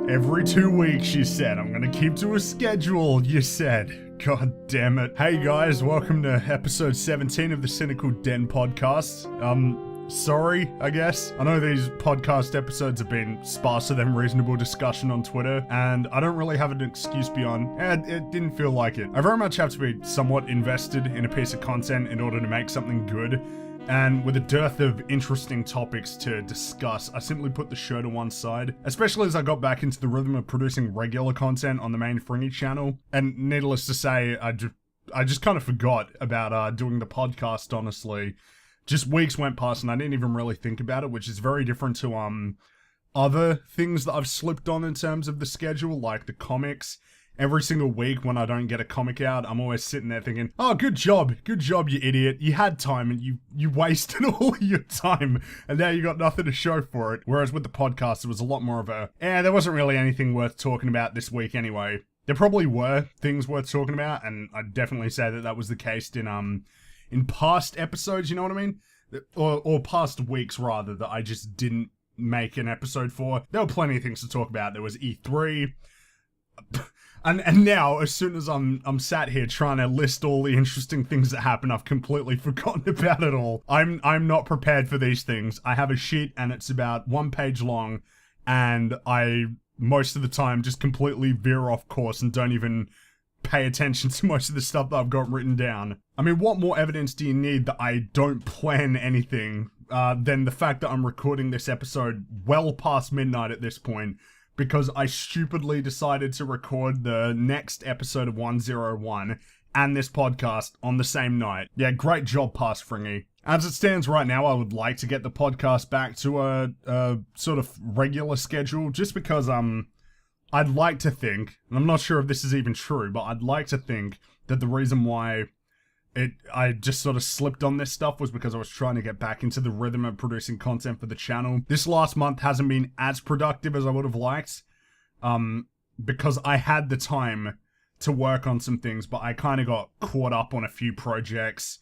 Every 2 weeks, you said. I'm gonna keep to a schedule, you said. God damn it. Hey guys, welcome to episode 17 of the Cynical Den Podcast. Sorry, I guess. I know these podcast episodes have been sparser than reasonable discussion on Twitter, and I don't really have an excuse beyond, it didn't feel like it. I very much have to be somewhat invested in a piece of content in order to make something good, and with a dearth of interesting topics to discuss, I simply put the show to one side, especially as I got back into the rhythm of producing regular content on the main Fringy channel, and needless to say, I just kind of forgot about doing the podcast, honestly. Just weeks went past and I didn't even really think about it, which is very different to other things that I've slipped on in terms of the schedule, like the comics. Every single week when I don't get a comic out, I'm always sitting there thinking, oh, good job, you idiot. You had time and you wasted all your time and now you got nothing to show for it. Whereas with the podcast, it was a lot more of a, there wasn't really anything worth talking about this week anyway. There probably were things worth talking about, and I'd definitely say that was the case in past episodes, you know what I mean? Or past weeks, rather, that I just didn't make an episode for. There were plenty of things to talk about. There was E3. And now, as soon as I'm sat here trying to list all the interesting things that happened, I've completely forgotten about it all. I'm not prepared for these things. I have a sheet and it's about 1 page long, and I, most of the time, just completely veer off course and don't even pay attention to most of the stuff that I've got written down. I mean, what more evidence do you need that I don't plan anything than the fact that I'm recording this episode well past midnight at this point, because I stupidly decided to record the next episode of 101 and this podcast on the same night. Yeah, great job, Past Fringy. As it stands right now, I would like to get the podcast back to a sort of regular schedule, just because I'd like to think, and I'm not sure if this is even true, but I'd like to think that the reason why I just sort of slipped on this stuff was because I was trying to get back into the rhythm of producing content for the channel. This last month hasn't been as productive as I would have liked, because I had the time to work on some things, but I kind of got caught up on a few projects,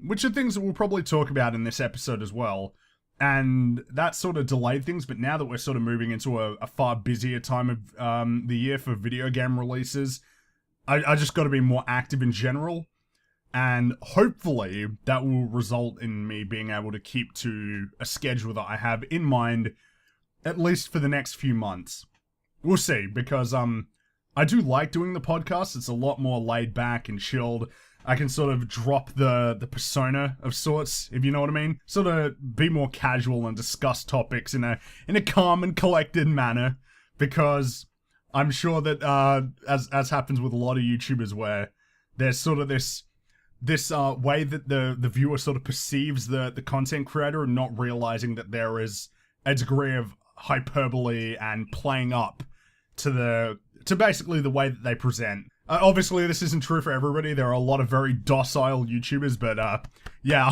which are things that we'll probably talk about in this episode as well. And that sort of delayed things, but now that we're sort of moving into a far busier time of the year for video game releases, I just got to be more active in general, and hopefully that will result in me being able to keep to a schedule that I have in mind, at least for the next few months. We'll see, because I do like doing the podcast. It's a lot more laid back and chilled. I can sort of drop the persona of sorts, if you know what I mean. Sort of be more casual and discuss topics in a calm and collected manner, because I'm sure that as happens with a lot of YouTubers, where there's sort of this way that the viewer sort of perceives the content creator, and not realizing that there is a degree of hyperbole and playing up to basically the way that they present. Obviously, this isn't true for everybody. There are a lot of very docile YouTubers, but yeah,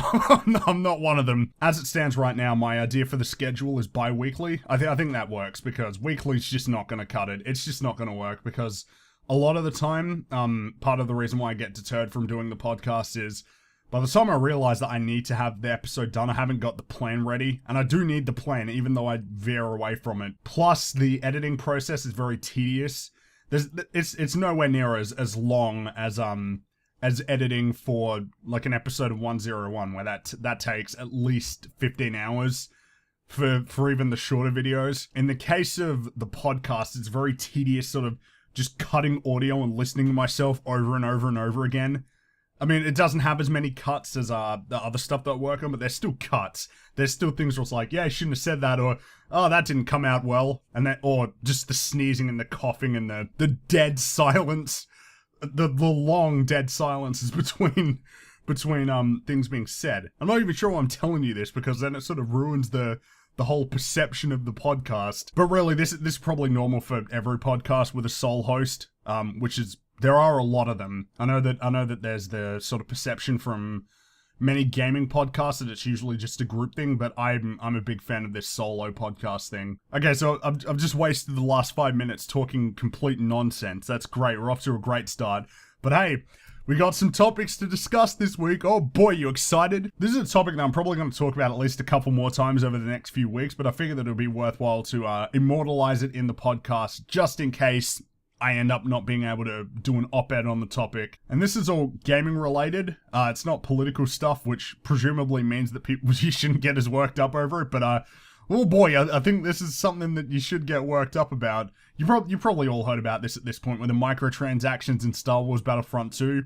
I'm not one of them. As it stands right now, my idea for the schedule is bi-weekly. I think that works, because weekly's just not going to cut it. It's just not going to work, because a lot of the time, part of the reason why I get deterred from doing the podcast is, by the time I realize that I need to have the episode done, I haven't got the plan ready, and I do need the plan, even though I veer away from it. Plus, the editing process is very tedious. It's nowhere near as long as editing for like an episode of 101, where that takes at least 15 hours for even the shorter videos. In the case of the podcast, it's very tedious, sort of just cutting audio and listening to myself over and over and over again. I mean, it doesn't have as many cuts as the other stuff that I work on, but there's still cuts. There's still things where it's like, yeah, I shouldn't have said that, or, oh, that didn't come out well, and that, or just the sneezing and the coughing and the dead silence, the long dead silences between things being said. I'm not even sure why I'm telling you this, because then it sort of ruins the whole perception of the podcast. But really, this is probably normal for every podcast with a sole host, which is, there are a lot of them. I know that there's the sort of perception from many gaming podcasts that it's usually just a group thing, but I'm a big fan of this solo podcast thing. Okay, so I've just wasted the last 5 minutes talking complete nonsense. That's great. We're off to a great start. But hey, We got some topics to discuss this week. Oh boy, you excited? This is a topic that I'm probably going to talk about at least a couple more times over the next few weeks, but I figured that it would be worthwhile to immortalize it in the podcast just in case I end up not being able to do an op-ed on the topic. And this is all gaming related. It's not political stuff, which presumably means that you shouldn't get as worked up over it, but oh boy, I think this is something that you should get worked up about. You probably all heard about this at this point with the microtransactions in Star Wars Battlefront 2.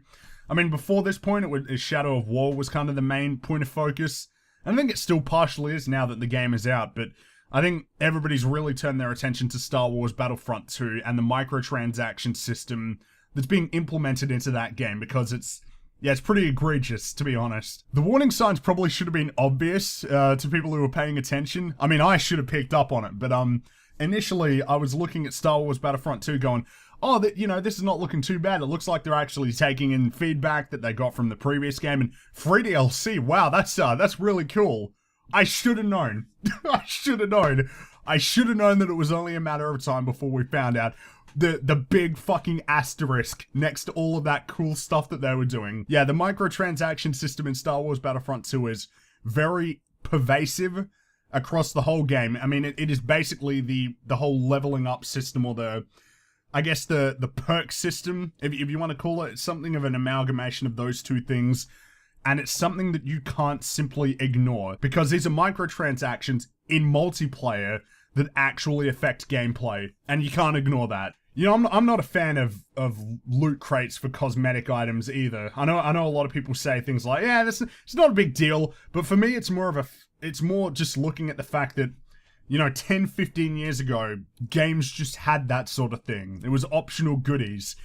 I mean, before this point, Shadow of War was kind of the main point of focus. I think it still partially is now that the game is out, but I think everybody's really turned their attention to Star Wars Battlefront 2 and the microtransaction system that's being implemented into that game, because it's pretty egregious, to be honest. The warning signs probably should have been obvious to people who were paying attention. I mean, I should have picked up on it, but initially I was looking at Star Wars Battlefront 2 going, oh, this is not looking too bad. It looks like they're actually taking in feedback that they got from the previous game, and free DLC, wow, that's really cool. I should have known. I should have known. I should have known that it was only a matter of time before we found out the big fucking asterisk next to all of that cool stuff that they were doing. Yeah, the microtransaction system in Star Wars Battlefront 2 is very pervasive across the whole game. I mean, it is basically the whole leveling up system, or the perk system, if you want to call it. It's something of an amalgamation of those two things. And it's something that you can't simply ignore, because these are microtransactions in multiplayer that actually affect gameplay, and you can't ignore that. You know, I'm not a fan of loot crates for cosmetic items either. I know a lot of people say things like, yeah, it's not a big deal, but for me it's more just looking at the fact that, 10, 15 years ago, games just had that sort of thing. It was optional goodies.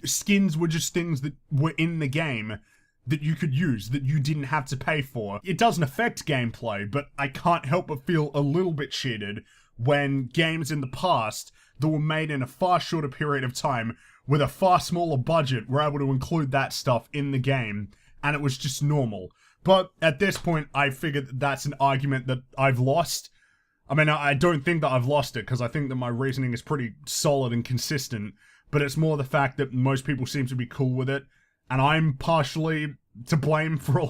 Skins were just things that were in the game that you could use, that you didn't have to pay for. It doesn't affect gameplay, but I can't help but feel a little bit cheated when games in the past that were made in a far shorter period of time with a far smaller budget were able to include that stuff in the game, and it was just normal. But at this point, I figured that that's an argument that I've lost. I mean, I don't think that I've lost it, because I think that my reasoning is pretty solid and consistent, but it's more the fact that most people seem to be cool with it, and I'm partially to blame for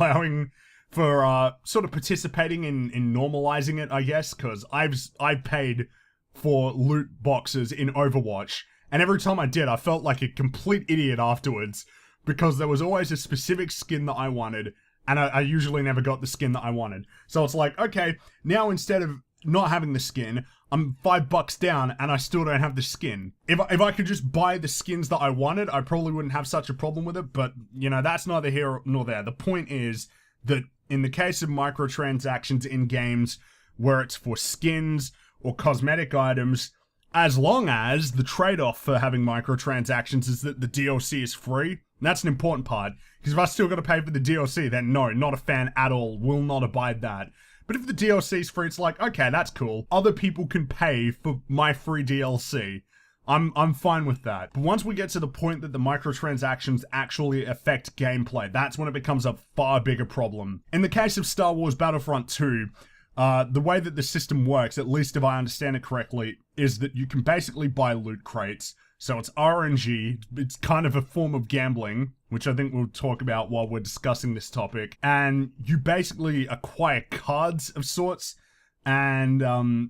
sort of participating in normalizing it, I guess, because I've paid for loot boxes in Overwatch, and every time I did, I felt like a complete idiot afterwards, because there was always a specific skin that I wanted, and I usually never got the skin that I wanted. So it's like, okay, now instead of not having the skin, I'm $5 down and I still don't have the skin. If I could just buy the skins that I wanted, I probably wouldn't have such a problem with it, but, that's neither here nor there. The point is that in the case of microtransactions in games where it's for skins or cosmetic items, as long as the trade-off for having microtransactions is that the DLC is free, that's an important part, because if I still got to pay for the DLC, then no, not a fan at all, will not abide that. But if the DLC is free, it's like, okay, that's cool. Other people can pay for my free DLC. I'm fine with that. But once we get to the point that the microtransactions actually affect gameplay, that's when it becomes a far bigger problem. In the case of Star Wars Battlefront 2, the way that the system works, at least if I understand it correctly, is that you can basically buy loot crates. So it's RNG, it's kind of a form of gambling, which I think we'll talk about while we're discussing this topic. And you basically acquire cards of sorts, and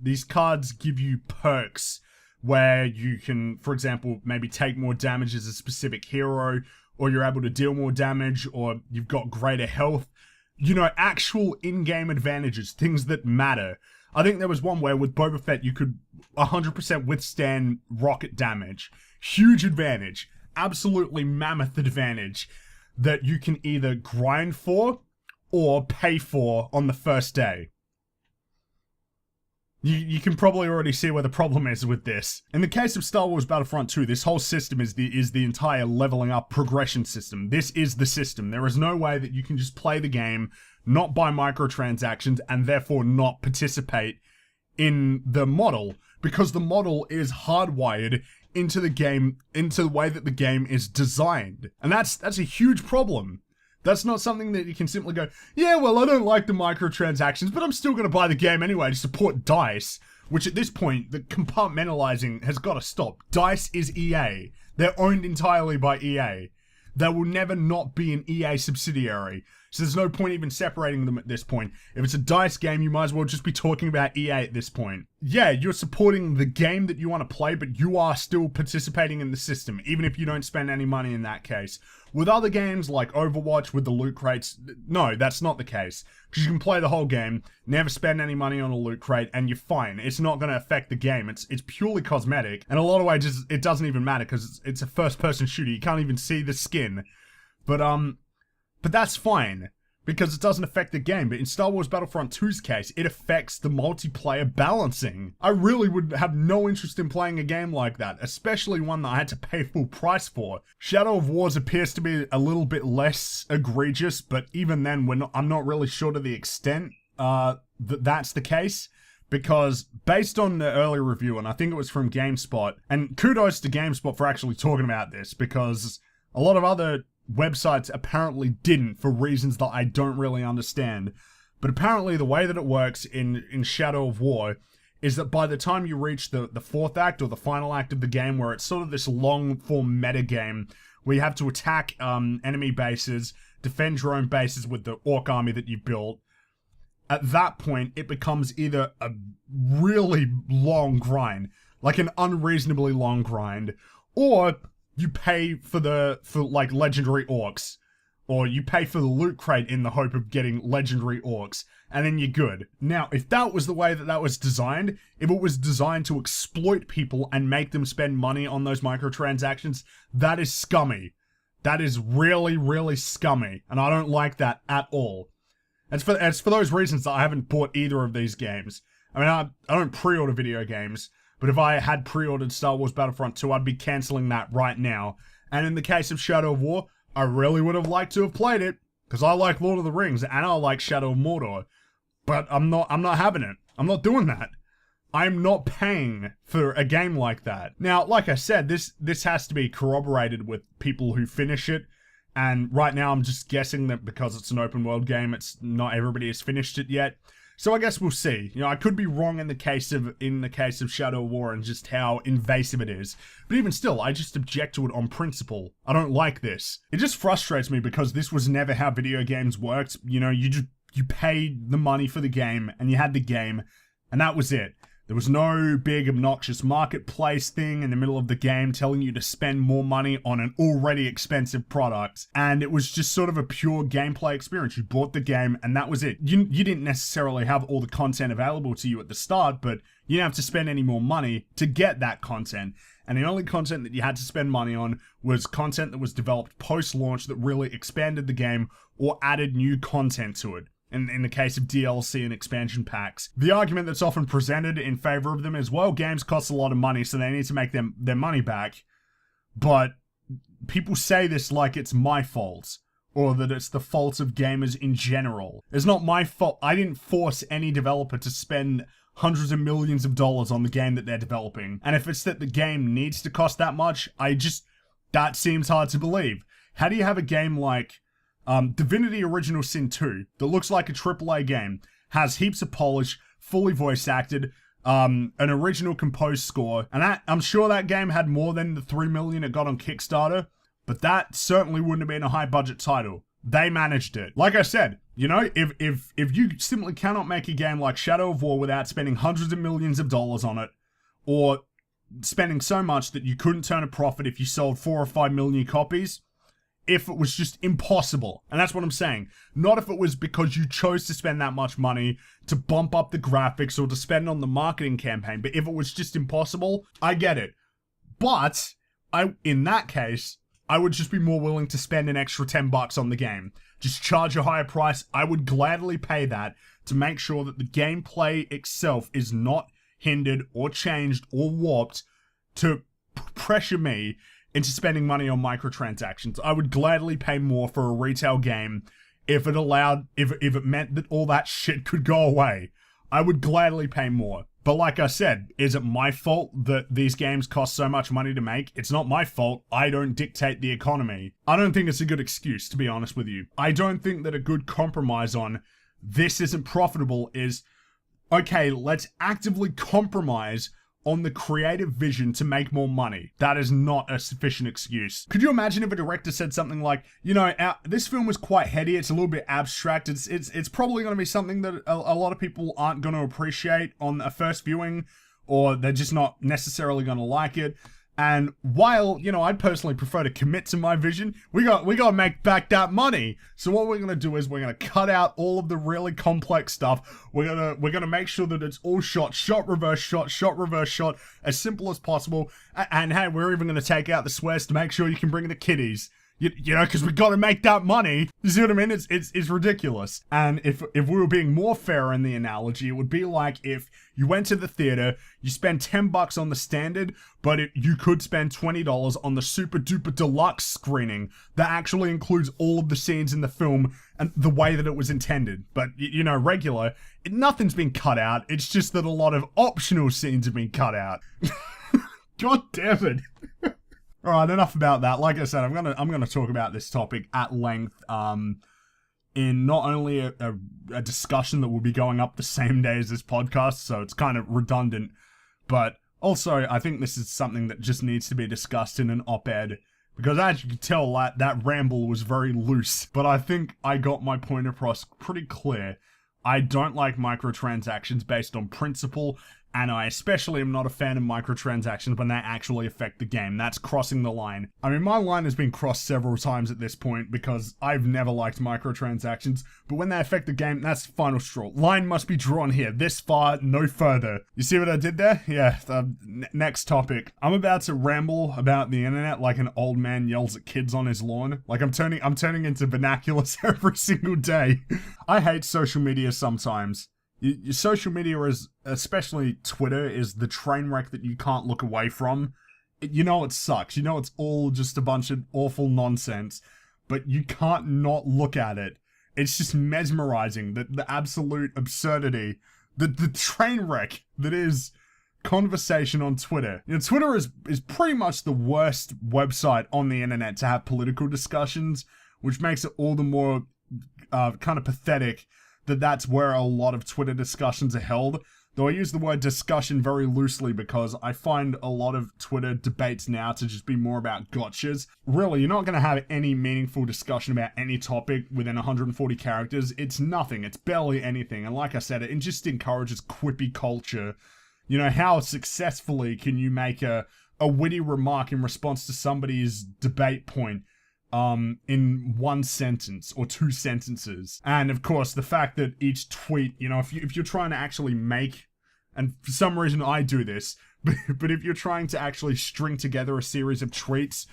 these cards give you perks where you can, for example, maybe take more damage as a specific hero, or you're able to deal more damage, or you've got greater health. Actual in-game advantages, things that matter. I think there was one where with Boba Fett you could 100% withstand rocket damage. Huge advantage. Absolutely mammoth advantage that you can either grind for or pay for on the first day. You can probably already see where the problem is with this. In the case of Star Wars Battlefront 2, this whole system is the entire leveling up progression system. This is the system. There is no way that you can just play the game, not buy microtransactions, and therefore not participate in the model, because the model is hardwired into the game, into the way that the game is designed. And that's a huge problem. That's not something that you can simply go, yeah, well, I don't like the microtransactions, but I'm still going to buy the game anyway to support DICE, which at this point, the compartmentalizing has got to stop. DICE is EA. They're owned entirely by EA. There will never not be an EA subsidiary. So there's no point even separating them at this point. If it's a DICE game, you might as well just be talking about EA at this point. Yeah, you're supporting the game that you want to play, but you are still participating in the system, even if you don't spend any money in that case. With other games like Overwatch, with the loot crates, no, that's not the case. Because you can play the whole game, never spend any money on a loot crate, and you're fine. It's not going to affect the game. It's purely cosmetic. And a lot of ways, it doesn't even matter, because it's a first-person shooter. You can't even see the skin. But that's fine, because it doesn't affect the game. But in Star Wars Battlefront 2's case, it affects the multiplayer balancing. I really would have no interest in playing a game like that, especially one that I had to pay full price for. Shadow of Wars appears to be a little bit less egregious, but even then, I'm not really sure to the extent that's the case. Because based on the early review, and I think it was from GameSpot, and kudos to GameSpot for actually talking about this, because a lot of other websites apparently didn't, for reasons that I don't really understand. But apparently the way that it works in Shadow of War is that by the time you reach the fourth act or the final act of the game, where it's sort of this long form meta game where you have to attack enemy bases, defend your own bases with the orc army that you built, at that point it becomes either a really long grind, like an unreasonably long grind, or you pay for like legendary orcs, or you pay for the loot crate in the hope of getting legendary orcs, and then you're good. Now, if that was the way that was designed, if it was designed to exploit people and make them spend money on those microtransactions, that is scummy. That is really, really scummy, and I don't like that at all. It's for those reasons that I haven't bought either of these games. I mean, I don't pre-order video games, but if I had pre-ordered Star Wars Battlefront 2, I'd be cancelling that right now. And in the case of Shadow of War, I really would have liked to have played it, because I like Lord of the Rings and I like Shadow of Mordor. But I'm not having it. I'm not doing that. I'm not paying for a game like that. Now, like I said, this has to be corroborated with people who finish it. And right now I'm just guessing that because it's an open world game, it's not everybody has finished it yet. So I guess we'll see. You know, I could be wrong in the case of Shadow of War and just how invasive it is. But even still, I just object to it on principle. I don't like this. It just frustrates me because this was never how video games worked. You know, you paid the money for the game and you had the game and that was it. There was no big obnoxious marketplace thing in the middle of the game telling you to spend more money on an already expensive product. And it was just sort of a pure gameplay experience. You bought the game and that was it. You didn't necessarily have all the content available to you at the start, but you didn't have to spend any more money to get that content. And the only content that you had to spend money on was content that was developed post-launch that really expanded the game or added new content to it. In the case of DLC and expansion packs. The argument that's often presented in favor of them is, well, games cost a lot of money, so they need to make their money back. But people say this like it's my fault, or that it's the fault of gamers in general. It's not my fault. I didn't force any developer to spend hundreds of millions of dollars on the game that they're developing. And if it's that the game needs to cost that much, that seems hard to believe. How do you have a game like Divinity Original Sin 2, that looks like a AAA game, has heaps of polish, fully voice acted, an original composed score, and I'm sure that game had more than the $3 million it got on Kickstarter, but that certainly wouldn't have been a high budget title. They managed it. Like I said, you know, if you simply cannot make a game like Shadow of War without spending hundreds of millions of dollars on it, or spending so much that you couldn't turn a profit if you sold 4 or 5 million copies, if it was just impossible. And that's what I'm saying. Not if it was because you chose to spend that much money to bump up the graphics or to spend on the marketing campaign. But if it was just impossible, I get it. But in that case, I would just be more willing to spend an extra $10 on the game. Just charge a higher price. I would gladly pay that to make sure that the gameplay itself is not hindered or changed or warped to pressure me into spending money on microtransactions. I would gladly pay more for a retail game if it meant that all that shit could go away. I would gladly pay more. But like I said, is it my fault that these games cost so much money to make? It's not my fault. I don't dictate the economy. I don't think it's a good excuse, to be honest with you. I don't think that a good compromise on this isn't profitable is, okay, let's actively compromise on the creative vision to make more money. That is not a sufficient excuse. Could you imagine if a director said something like, you know, this film was quite heady, it's a little bit abstract, it's probably going to be something that a lot of people aren't going to appreciate on a first viewing, or they're just not necessarily going to like it. And while, you know, I'd personally prefer to commit to my vision, we got to make back that money. So what we're going to do is we're going to cut out all of the really complex stuff. We're going to make sure that it's all shot, reverse shot, as simple as possible. And hey, we're even going to take out the swears to make sure you can bring the kiddies. You know, because we got to make that money. You see what I mean? It's ridiculous. And if we were being more fair in the analogy, it would be like if you went to the theater, you spend $10 on the standard, but you could spend $20 on the super duper deluxe screening that actually includes all of the scenes in the film and the way that it was intended. But, you know, regular, nothing's been cut out. It's just that a lot of optional scenes have been cut out. God damn it. All right, enough about that. Like I said, I'm gonna talk about this topic at length in not only a discussion that will be going up the same day as this podcast, so it's kind of redundant, but also I think this is something that just needs to be discussed in an op-ed, because as you can tell, that ramble was very loose, but I think I got my point across pretty clear. I don't like microtransactions based on principle, and I especially am not a fan of microtransactions when they actually affect the game. That's crossing the line. I mean, my line has been crossed several times at this point because I've never liked microtransactions, but when they affect the game, that's the final straw. Line must be drawn here. This far, no further. You see what I did there? Yeah, next topic. I'm about to ramble about the internet like an old man yells at kids on his lawn. Like I'm turning into vernaculars every single day. I hate social media sometimes. Your social media is, especially Twitter, is the train wreck that you can't look away from. You know it sucks. You know it's all just a bunch of awful nonsense, but you can't not look at it. It's just mesmerizing, the absolute absurdity, the train wreck that is conversation on Twitter. You know, Twitter is pretty much the worst website on the internet to have political discussions, which makes it all the more kind of pathetic that's where a lot of Twitter discussions are held. Though I use the word discussion very loosely because I find a lot of Twitter debates now to just be more about gotchas. Really, you're not going to have any meaningful discussion about any topic within 140 characters. It's nothing. It's barely anything. And like I said, it just encourages quippy culture. You know, how successfully can you make a witty remark in response to somebody's debate point in one sentence or two sentences? And of course, the fact that each tweet, you know, if you're trying to actually make, and for some reason I do this, but if you're trying to actually string together a series of tweets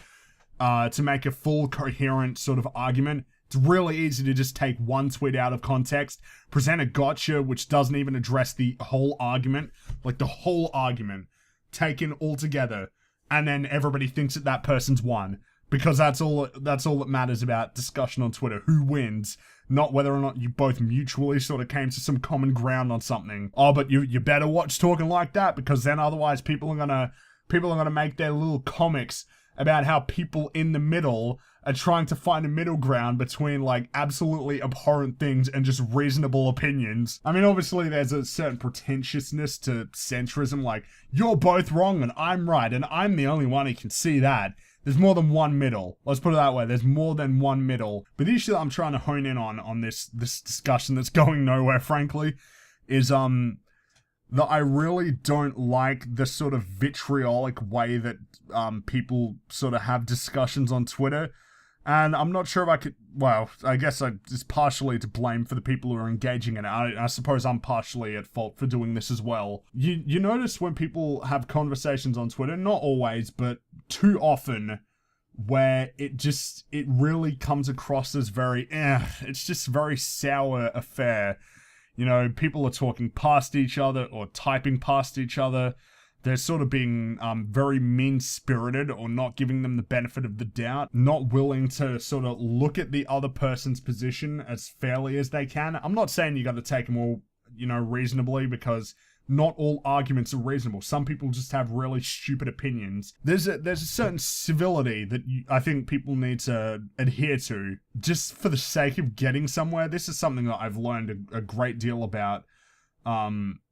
to make a full coherent sort of argument, it's really easy to just take one tweet out of context, present a gotcha which doesn't even address the whole argument, like the whole argument taken all together, and then everybody thinks that person's won. Because that's all that matters about discussion on Twitter. Who wins, not whether or not you both mutually sort of came to some common ground on something. Oh, but you better watch talking like that, because then otherwise people are gonna make their little comics about how people in the middle are trying to find a middle ground between like absolutely abhorrent things and just reasonable opinions. I mean, obviously there's a certain pretentiousness to centrism, like you're both wrong and I'm right and I'm the only one who can see that. There's more than one middle. Let's put it that way. There's more than one middle. But the issue that I'm trying to hone in on this discussion that's going nowhere, frankly, is that I really don't like the sort of vitriolic way that people sort of have discussions on Twitter. And I'm not sure if I could, well, I guess it's partially to blame for the people who are engaging in it. I suppose I'm partially at fault for doing this as well. You notice when people have conversations on Twitter, not always, but too often, where it really comes across as very, it's just very sour affair. You know, people are talking past each other or typing past each other. They're sort of being very mean-spirited or not giving them the benefit of the doubt, not willing to sort of look at the other person's position as fairly as they can. I'm not saying you got to take them all, you know, reasonably, because not all arguments are reasonable. Some people just have really stupid opinions. There's a certain civility that I think people need to adhere to just for the sake of getting somewhere. This is something that I've learned a great deal about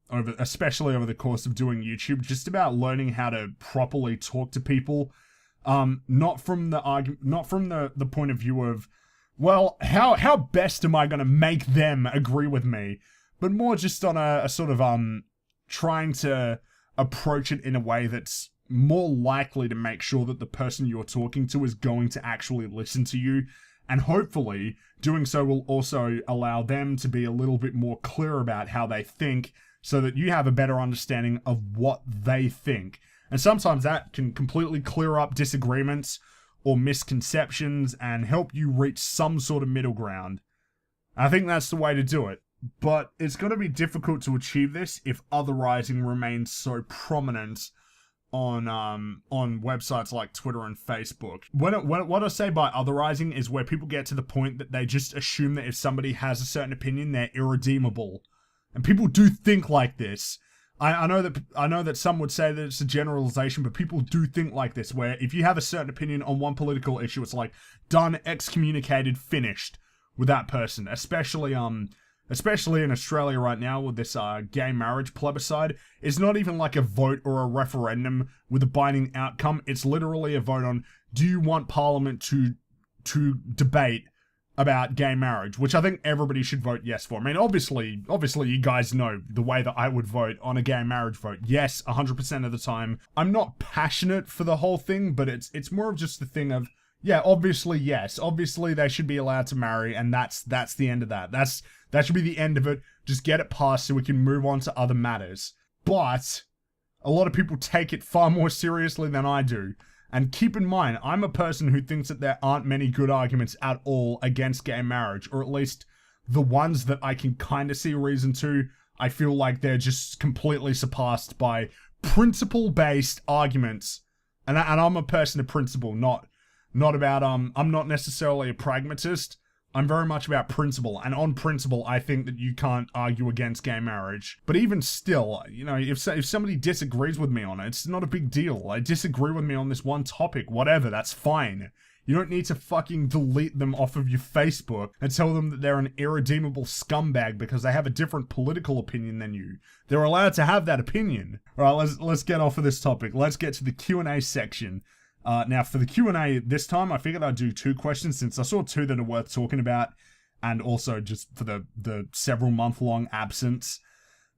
especially over the course of doing YouTube, just about learning how to properly talk to people. Not from the point of view of, well, how best am I going to make them agree with me, but more just on a sort of trying to approach it in a way that's more likely to make sure that the person you're talking to is going to actually listen to you, and hopefully doing so will also allow them to be a little bit more clear about how they think, so that you have a better understanding of what they think. And sometimes that can completely clear up disagreements or misconceptions and help you reach some sort of middle ground. I think that's the way to do it. But it's going to be difficult to achieve this if otherizing remains so prominent on websites like Twitter and Facebook. What I say by otherizing is where people get to the point that they just assume that if somebody has a certain opinion, they're irredeemable. And people do think like this. I know that some would say that it's a generalization, but people do think like this, where if you have a certain opinion on one political issue, it's like done, excommunicated, finished with that person. Especially in Australia right now with this gay marriage plebiscite. It's not even like a vote or a referendum with a binding outcome. It's literally a vote on, do you want Parliament to debate about gay marriage, which I think everybody should vote yes for. I mean, obviously you guys know the way that I would vote on a gay marriage vote. Yes, 100% of the time. I'm not passionate for the whole thing, but it's more of just the thing of, yeah, obviously, yes. Obviously, they should be allowed to marry, and that's the end of that. That should be the end of it. Just get it passed so we can move on to other matters. But a lot of people take it far more seriously than I do. And keep in mind, I'm a person who thinks that there aren't many good arguments at all against gay marriage, or at least the ones that I can kind of see a reason to. I feel like they're just completely surpassed by principle-based arguments. And I'm a person of principle, not about, I'm not necessarily a pragmatist. I'm very much about principle, and on principle, I think that you can't argue against gay marriage. But even still, you know, if somebody disagrees with me on it, it's not a big deal. I disagree with me on this one topic, whatever, that's fine. You don't need to fucking delete them off of your Facebook and tell them that they're an irredeemable scumbag because they have a different political opinion than you. They're allowed to have that opinion. All right, let's get off of this topic. Let's get to the Q&A section. Now, for the Q&A this time, I figured I'd do 2 questions since I saw 2 that are worth talking about, and also just for the several month-long absence.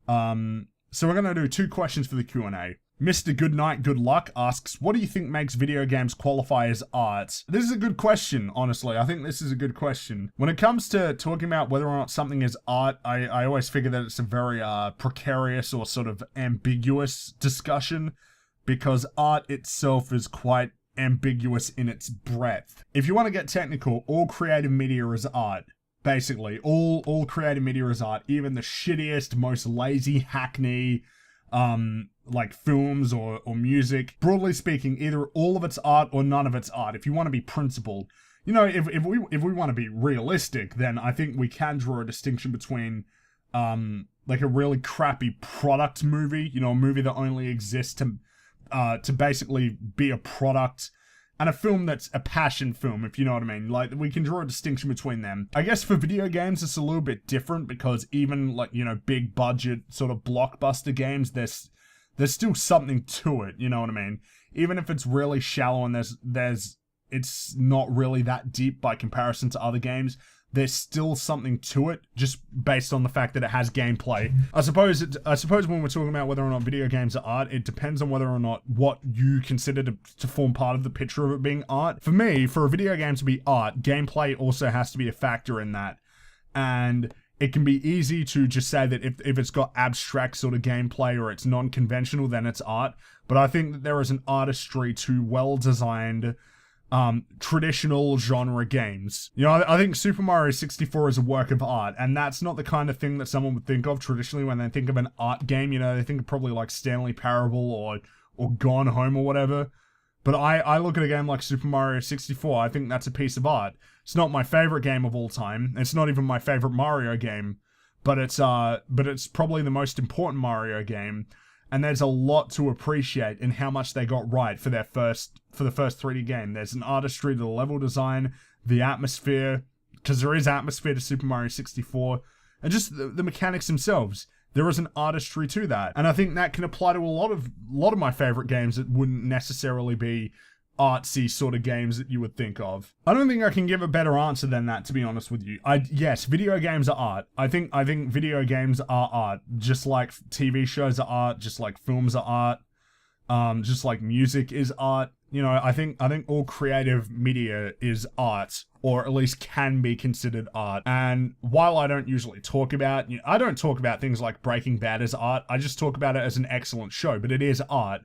So we're going to do 2 questions for the Q&A. Mr. Goodnight Good Luck asks, what do you think makes video games qualify as art? This is a good question, honestly. I think this is a good question. When it comes to talking about whether or not something is art, I always figure that it's a very precarious or sort of ambiguous discussion, because art itself is quite ambiguous in its breadth. If you want to get technical, all creative media is art. Basically, all creative media is art. Even the shittiest, most lazy, hackney, like films or music. Broadly speaking, either all of it's art or none of it's art. If you want to be principled, you know, if we want to be realistic, then I think we can draw a distinction between, like a really crappy product movie, you know, a movie that only exists to basically be a product, and a film that's a passion film, if you know what I mean. Like, we can draw a distinction between them. I guess for video games, it's a little bit different, because even, like, you know, big budget sort of blockbuster games, there's still something to it, you know what I mean? Even if it's really shallow and it's not really that deep by comparison to other games, there's still something to it, just based on the fact that it has gameplay. I suppose when we're talking about whether or not video games are art, it depends on whether or not what you consider to form part of the picture of it being art. For me, for a video game to be art, gameplay also has to be a factor in that. And it can be easy to just say that if it's got abstract sort of gameplay or it's non-conventional, then it's art. But I think that there is an artistry to well-designed traditional genre games. You know, I think Super Mario 64 is a work of art, and that's not the kind of thing that someone would think of traditionally when they think of an art game. You know, they think of probably like Stanley Parable or Gone Home or whatever. But I look at a game like Super Mario 64, I think that's a piece of art. It's not my favorite game of all time. It's not even my favorite Mario game, but it's probably the most important Mario game. And there's a lot to appreciate in how much they got right for the first 3D game. There's an artistry to the level design, the atmosphere, because there is atmosphere to Super Mario 64, and just the mechanics themselves. there is an artistry to that. And I think that can apply to a lot of my favorite games that wouldn't necessarily be artsy sort of games that you would think of. I don't think I can give a better answer than that, to be honest with you. Yes, video games are art. I think video games are art, just like TV shows are art, just like films are art, just like music is art. You know, I think all creative media is art, or at least can be considered art. And while I don't usually talk about, I don't talk about things like Breaking Bad as art. I just talk about it as an excellent show, but it is art.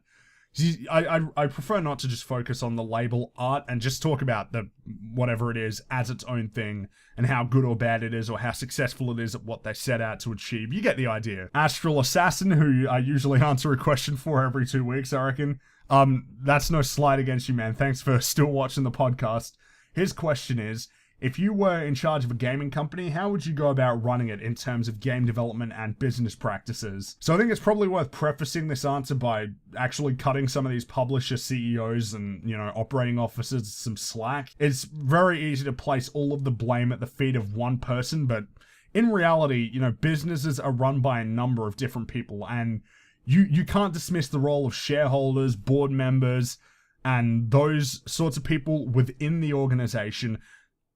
I prefer not to just focus on the label art and just talk about the whatever it is as its own thing and how good or bad it is or how successful it is at what they set out to achieve. You get the idea. Astral Assassin, who I usually answer a question for every 2 weeks, I reckon. That's no slight against you, man. Thanks for still watching the podcast. His question is, if you were in charge of a gaming company, how would you go about running it in terms of game development and business practices? So I think it's probably worth prefacing this answer by actually cutting some of these publisher CEOs and, operating officers some slack. It's very easy to place all of the blame at the feet of one person, but in reality, businesses are run by a number of different people, and you can't dismiss the role of shareholders, board members, and those sorts of people within the organization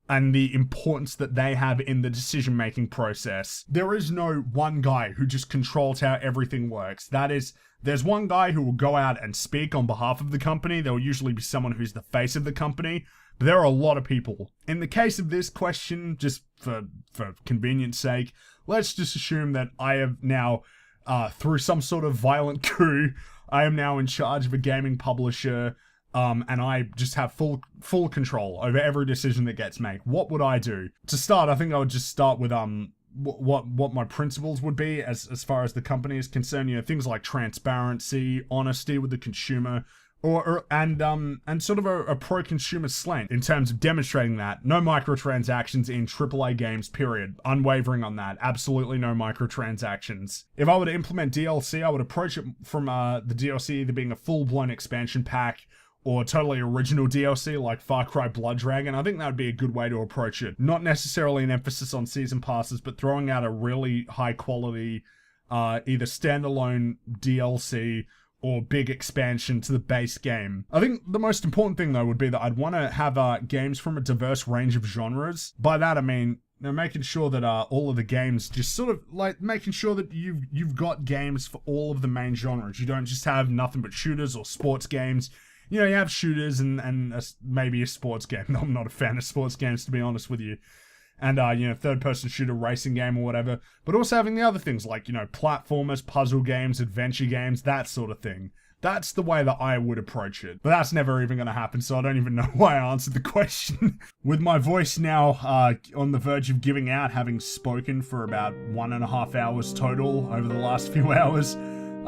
and the importance that they have in the decision-making process. There is no one guy who just controls how everything works. There's one guy who will go out and speak on behalf of the company. There will usually be someone who's the face of the company, but there are a lot of people. In the case of this question, just for convenience sake, let's just assume that I have now, through some sort of violent coup, I am now in charge of a gaming publisher, and I just have full control over every decision that gets made. What would I do? To start, I think I would just start with what my principles would be as far as the company is concerned. Things like transparency, honesty with the consumer, and sort of a pro-consumer slant in terms of demonstrating that. No microtransactions in AAA games, period. Unwavering on that. Absolutely no microtransactions. If I were to implement DLC, I would approach it from the DLC either being a full-blown expansion pack or totally original DLC like Far Cry Blood Dragon. I think that would be a good way to approach it. Not necessarily an emphasis on season passes, but throwing out a really high quality either standalone DLC or big expansion to the base game. I think the most important thing though would be that I'd want to have games from a diverse range of genres. By that I mean, making sure that all of the games, just sort of like making sure that you've got games for all of the main genres. You don't just have nothing but shooters or sports games. You have shooters and maybe a sports game. I'm not a fan of sports games, to be honest with you. And, third-person shooter racing game or whatever. But also having the other things like, platformers, puzzle games, adventure games, that sort of thing. That's the way that I would approach it. But that's never even going to happen, so I don't even know why I answered the question. With my voice now on the verge of giving out, having spoken for about 1.5 hours total over the last few hours,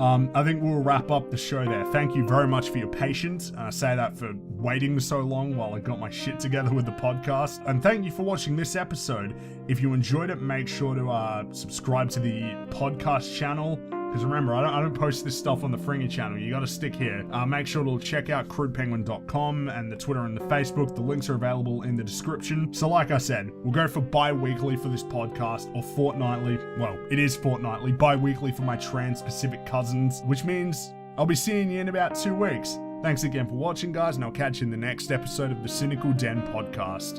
I think we'll wrap up the show there. Thank you very much for your patience. I say that for waiting so long while I got my shit together with the podcast. And thank you for watching this episode. If you enjoyed it, make sure to subscribe to the podcast channel. Because remember, I don't post this stuff on the Fringy channel. You got to stick here. Make sure to check out crudepenguin.com and the Twitter and the Facebook. The links are available in the description. So like I said, we'll go for bi-weekly for this podcast, or fortnightly. Well, it is fortnightly. Bi-weekly for my trans-Pacific cousins, which means I'll be seeing you in about 2 weeks. Thanks again for watching, guys, and I'll catch you in the next episode of the Cynical Den Podcast.